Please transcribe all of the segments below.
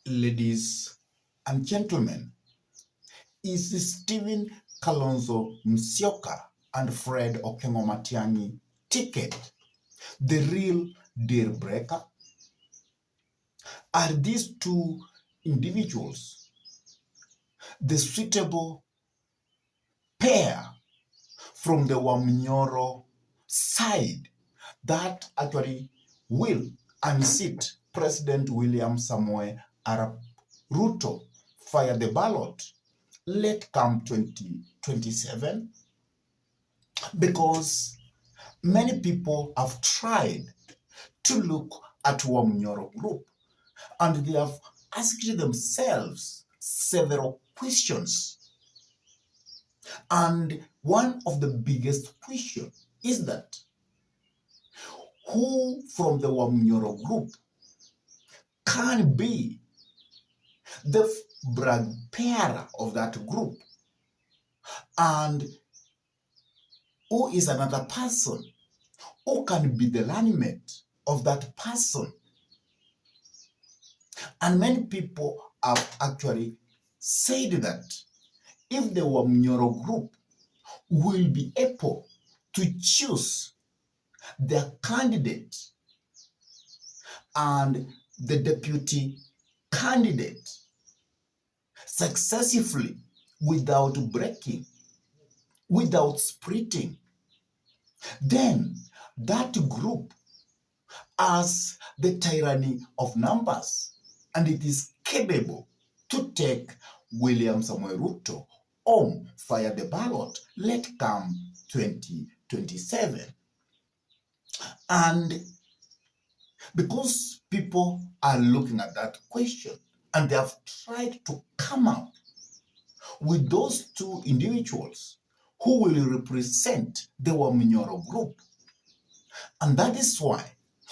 Ladies and gentlemen, is Stephen Kalonzo Musyoka and Fred Okengo Matiang'I ticket the real deal breaker? Are these two individuals the suitable pair from the Wamnyoro side that actually will unseat President William Samoei Arap Ruto via the ballot late come 2027? Because many people have tried to look at Wamnyoro group and they have asked themselves several questions. And one of the biggest questions is that who from the Wamnyoro group can be the brag bearer of that group, and who is another person who can be the lineman of that person. And many people have actually said that if the Wamnyoro group will be able to choose their candidate and the deputy candidate successfully without breaking, without splitting, then that group has the tyranny of numbers and it is capable to take William Samoei Ruto home via the ballot let come 2027. And because people are looking at that question and they have tried to come up with those two individuals who will represent the Wamnyoro group. And that is why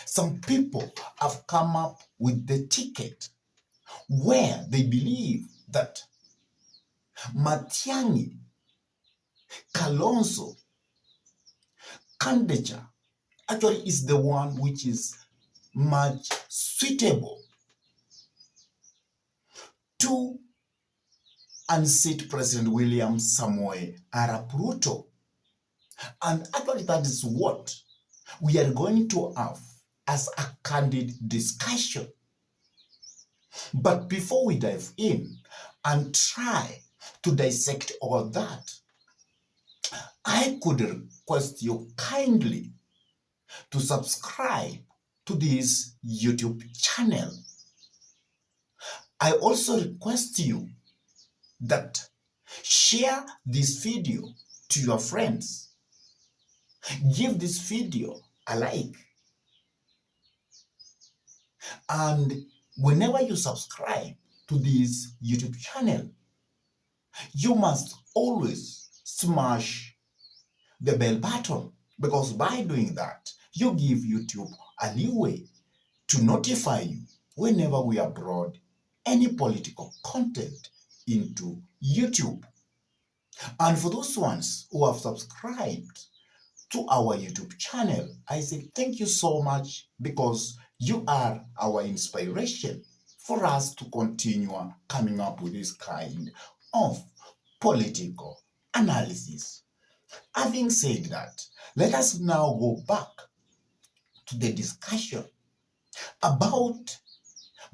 some people have come up with the ticket where they believe that Matiang'I-Kalonzo candidature actually is the one which is much suitable to unseat President William Samoei Arap Ruto. And actually that is what we are going to have as a candid discussion. But before we dive in and try to dissect all that, I could request you kindly to subscribe to this YouTube channel. I also request you that share this video to your friends. Give this video a like. And whenever you subscribe to this YouTube channel, you must always smash the bell button, because by doing that, you give YouTube a leeway to notify you whenever we upload any political content into YouTube. And for those ones who have subscribed to our YouTube channel, I say thank you so much, because you are our inspiration for us to continue coming up with this kind of political analysis. Having said that, let us now go back to the discussion about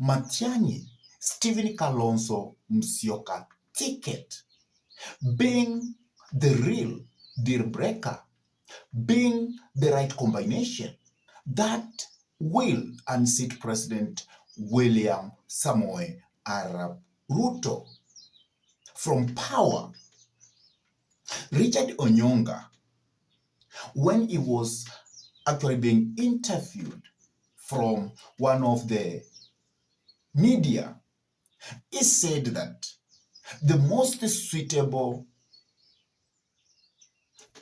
Matiang'I Stephen Kalonzo Musyoka ticket being the real deal breaker, being the right combination that will unseat President William Samoei Arap Ruto from power. Richard Onyonga, when he was actually being interviewed from one of the media, he said that the most suitable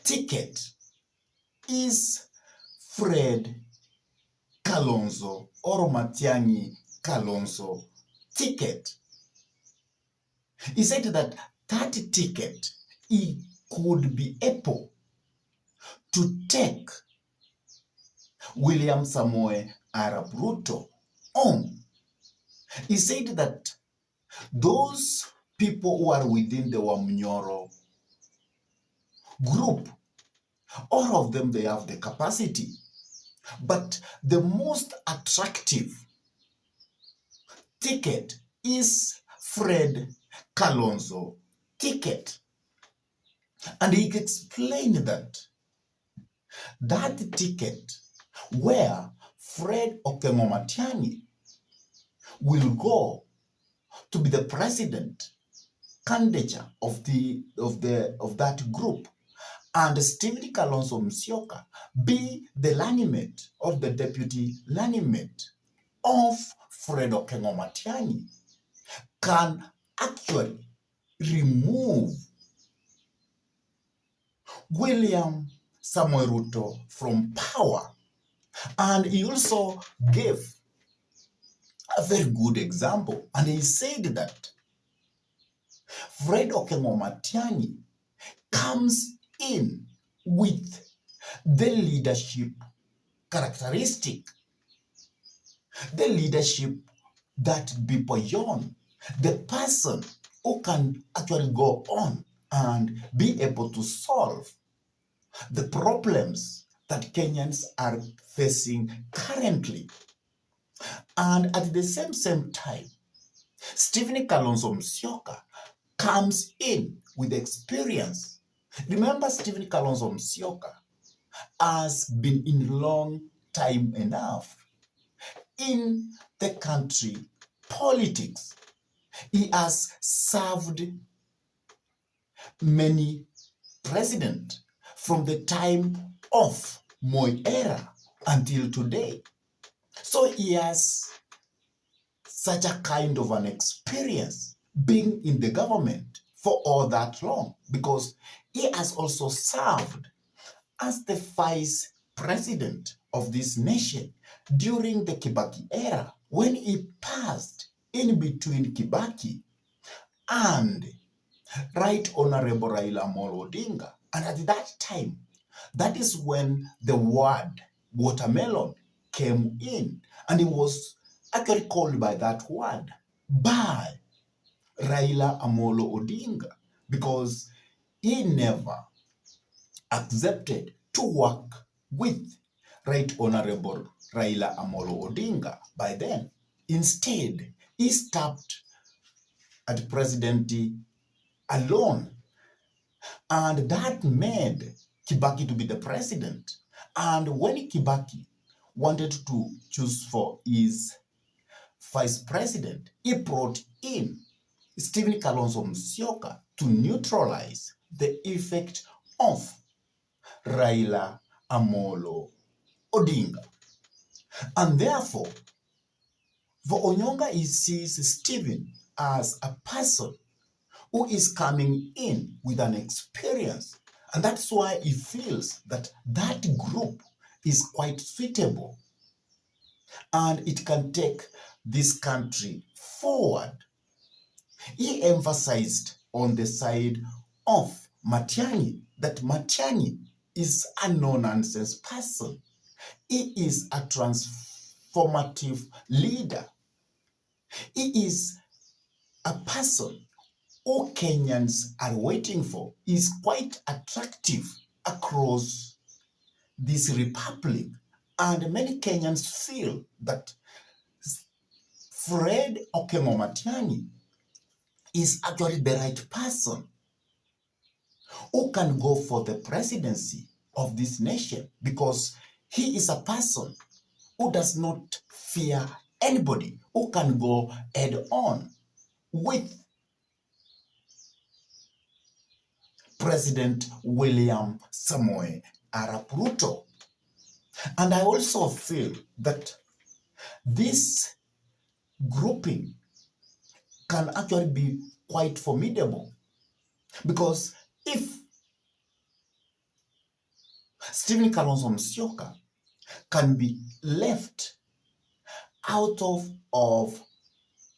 ticket is Fred Kalonzo or Matiang'I-Kalonzo ticket. He said that that ticket he could be able to take William Samoei Arap Ruto home He said that those people who are within the Wamnyoro group, all of them, they have the capacity. But the most attractive ticket is Fred Kalonzo ticket. And he explained that ticket where Fred Matiang'I will go to be the president candidature of that group, and Stephen Kalonzo Musyoka be the running mate or the deputy running mate of Fred Matiang'I, can actually remove William Samuel Ruto from power. And he also gave a very good example, and he said that Fred Matiang'I comes in with the leadership characteristic, the leadership that be beyond, the person who can actually go on and be able to solve the problems that Kenyans are facing currently. And at the same time, Stephen Kalonzo Musyoka comes in with experience. Remember, Stephen Kalonzo Musyoka has been in long time enough in the country politics. He has served many presidents from the time of Moi era until today. So he has such a kind of an experience being in the government for all that long, because he has also served as the vice president of this nation during the Kibaki era, when he passed in between Kibaki and Right Honorable Raila Amolo Odinga. And at that time, that is when the word watermelon came in, and it was actually called by that word by Raila Amolo Odinga, because he never accepted to work with Right Honorable Raila Amolo Odinga by then. Instead, he stopped at presidency alone, and that made Kibaki to be the president. And when Kibaki wanted to choose for his vice president, he brought in Stephen Kalonzo Musyoka to neutralize the effect of Raila Amolo Odinga. And therefore, for Onyonga, he sees Stephen as a person who is coming in with an experience. And that's why he feels that that group is quite suitable and it can take this country forward. He emphasized on the side of Matiang'I that Matiang'I is a no-nonsense person. He is a transformative leader. He is a person who Kenyans are waiting for. He is quite attractive across this republic. And many Kenyans feel that Fred Matiang'I is actually the right person who can go for the presidency of this nation, because he is a person who does not fear anybody, who can go head on with President William Samoei Arap Ruto. And I also feel that this grouping can actually be quite formidable, because if Stephen Kalonzo Musyoka can be left out of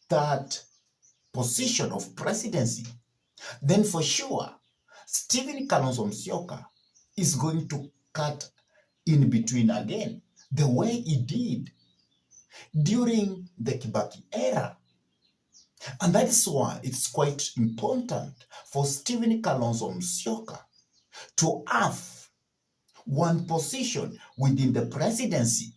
that position of presidency, then for sure Stephen Kalonzo Musyoka is going to cut in between again, the way he did during the Kibaki era. And that is why it's quite important for Stephen Kalonzo Musyoka to have one position within the presidency.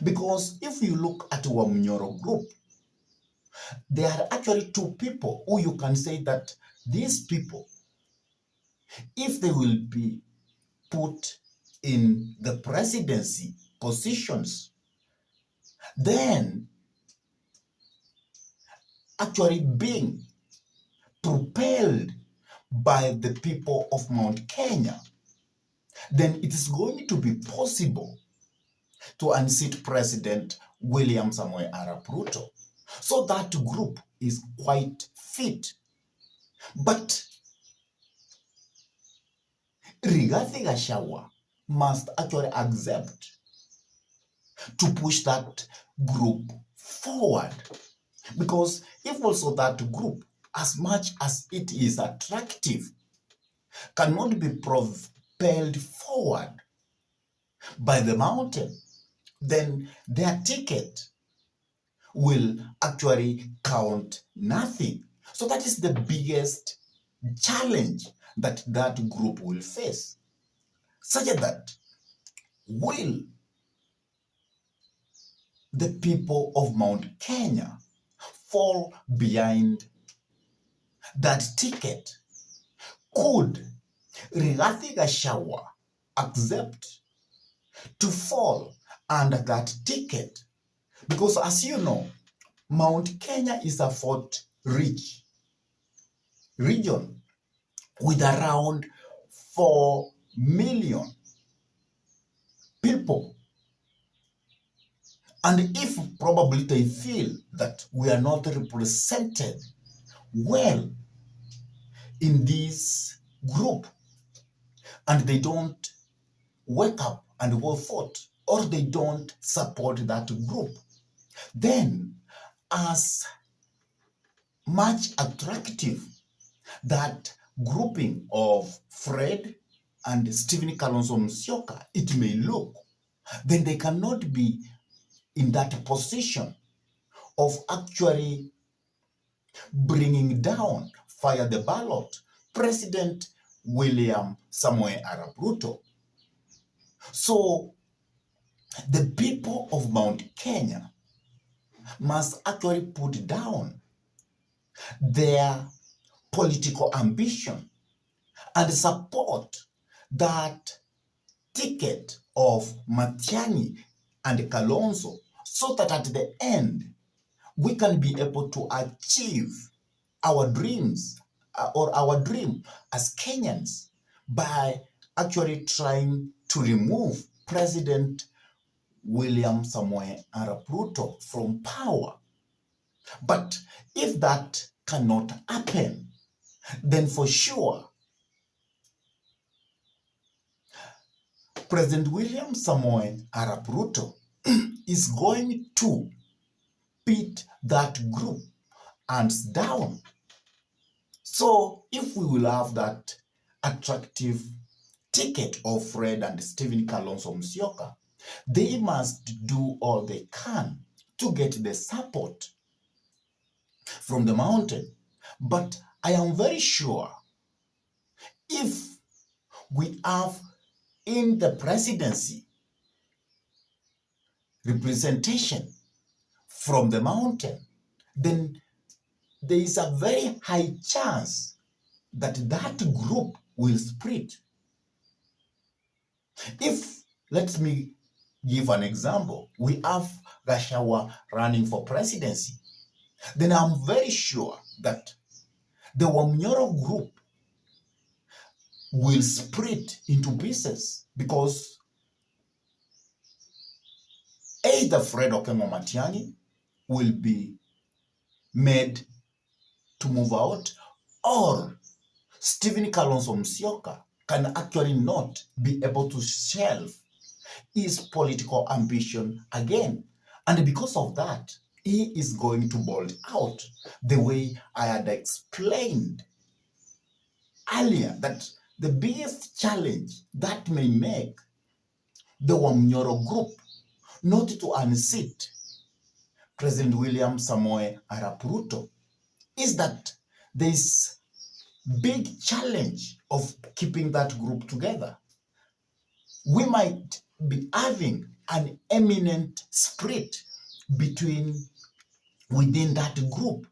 Because if you look at our Munyoro group, there are actually two people who you can say that these people, if they will be put in the presidency positions, then actually being propelled by the people of Mount Kenya, then it is going to be possible to unseat President William Samoei Arap Ruto. So that group is quite fit. But Rigathi Gachagua must actually accept to push that group forward. Because if also that group, as much as it is attractive, cannot be propelled forward by the mountain, then their ticket will actually count nothing. So that is the biggest challenge that that group will face. Such that will the people of Mount Kenya fall behind that ticket? Could Rigathi Gachagua accept to fall under that ticket? Because as you know, Mount Kenya is a fort-rich region with around 4 million people. And if probably they feel that we are not represented well in this group, and they don't wake up and go forth, or they don't support that group, then as much attractive that grouping of Fred and Stephen Kalonzo Musyoka it may look, then they cannot be in that position of actually bringing down via the ballot President William Samoei Arap Ruto. So the people of Mount Kenya must actually put down their political ambition and support that ticket of Matiang'I and Kalonzo, so that at the end we can be able to achieve our dreams or our dream as Kenyans by actually trying to remove President William Samoei Arap Ruto from power. But if that cannot happen, then for sure President William Samoei Arap Ruto is going to beat that group hands down. So if we will have that attractive ticket of Fred and Stephen Kalonzo Musyoka, they must do all they can to get the support from the mountain. But I am very sure if we have in the presidency representation from the mountain, then there is a very high chance that that group will split. If, let me give an example, we have Gachagua running for presidency, then I'm very sure that the Wamnyoro group will split into pieces because either Fred Okengo Matiang'I will be made to move out, or Stephen Kalonzo Musyoka can actually not be able to shelve his political ambition again. And because of that, he is going to bolt out the way I had explained earlier, that the biggest challenge that may make the Wamnyoro group not to unseat President William Samoei Arap Ruto is that there is big challenge of keeping that group together. We might be having an eminent split within that group.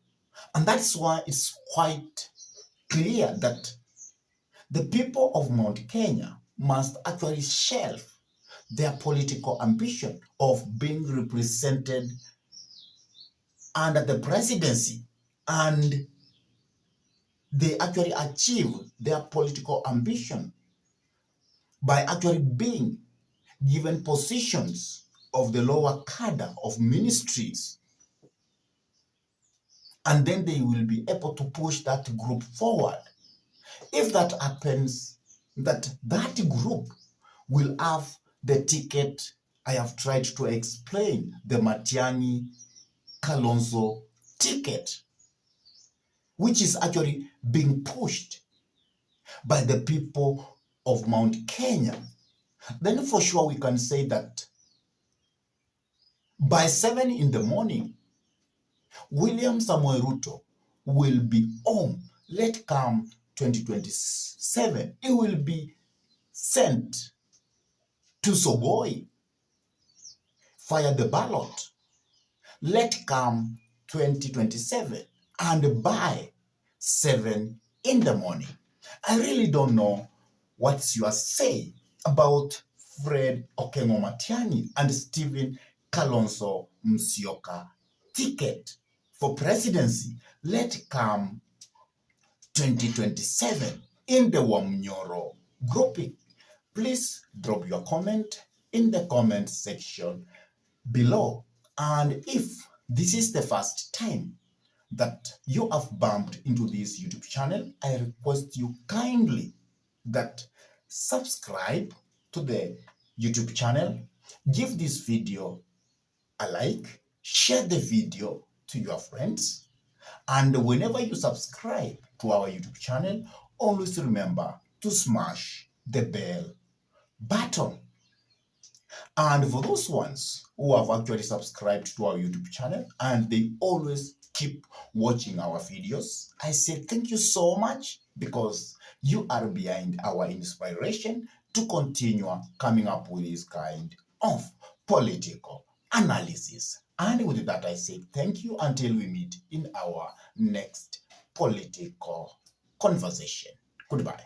And that's why it's quite clear that the people of Mount Kenya must actually shelve their political ambition of being represented under the presidency, and they actually achieve their political ambition by actually being given positions of the lower cadre of ministries, and then they will be able to push that group forward. If that happens, that group will have the ticket I have tried to explain, the Matiang'I-Kalonzo ticket, which is actually being pushed by the people of Mount Kenya. Then for sure we can say that by 7 in the morning, William Samoei Ruto will be home. Let come 2027, he will be sent to Sogoi, fire the ballot. Let come 2027, and by 7 in the morning. I really don't know what you are saying about Fred Okengo Matiang'i and Stephen Kalonzo Musyoka ticket for presidency. Let come 2027 in the Wamnyoro grouping. Please drop your comment in the comment section below. And if this is the first time that you have bumped into this YouTube channel, I request you kindly that subscribe to the YouTube channel, give this video a like, share the video to your friends, and whenever you subscribe to our YouTube channel, always remember to smash the bell button. And for those ones who have actually subscribed to our YouTube channel and they always keep watching our videos, I say thank you so much, because you are behind our inspiration to continue coming up with this kind of political analysis. And with that, I say thank you until we meet in our next political conversation. Goodbye.